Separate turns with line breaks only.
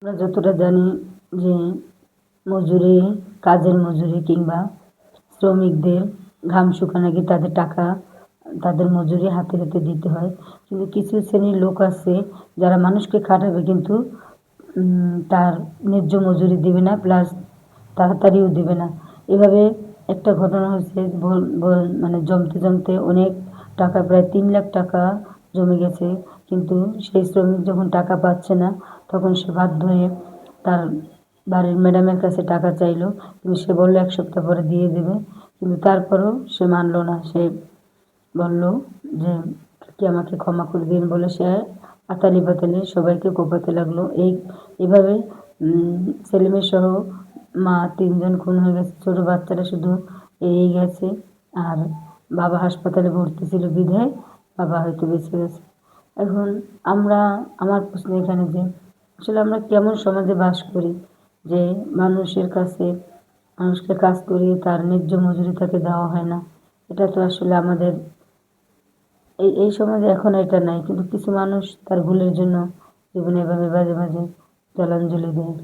আমরা যতটা জানি যে মজুরি, কাজের মজুরি কিংবা শ্রমিকদের ঘাম শুকানো গিয়ে তাদের টাকা, তাদের মজুরি হাতে হাতে দিতে হয়। কিন্তু কিছু শ্রেণীর লোক আছে যারা মানুষকে খাটাবে কিন্তু তার ন্যায্য মজুরি দিবে না, প্লাস তাড়াতাড়িও দিবে না। এভাবে একটা ঘটনা হয়েছে, মানে জমতে জমতে অনেক টাকা, প্রায় 3 লাখ টাকা জমে গেছে। কিন্তু সেই শ্রমিক যখন টাকা পাচ্ছে না তখন সে বাধ্য হয়ে তার বাড়ির ম্যাডামের কাছে টাকা চাইলো, কিন্তু সে বলল 1 সপ্তাহ পরে দিয়ে দেবে। কিন্তু তারপরেও সে মানল না। সে বলল যে কি আমাকে ক্ষমা করে দিন বলে সে আতালি পাতালি সবাইকে কোপাতে লাগলো। এভাবে ছেলেমেয়ে সহ মা 3 জন খুন হয়ে গেছে। ছোট বাচ্চারা শুধু এই গেছে, আর বাবা হাসপাতালে ভর্তি ছিল বিধায় বাবা হয়তো বেঁচে গেছে। এখন আমার প্রশ্ন এখানে যে আসলে আমরা কেমন সমাজে বাস করি যে মানুষকে কাজ করিয়ে তার ন্যায্য মজুরি তাকে দেওয়া হয় না। এটা তো আসলে আমাদের এই সমাজে এখন এটা নাই, কিন্তু কিছু মানুষ তার ভুলের জন্য জীবনে এভাবে মাঝে মাঝে জলাঞ্জলি দেয়।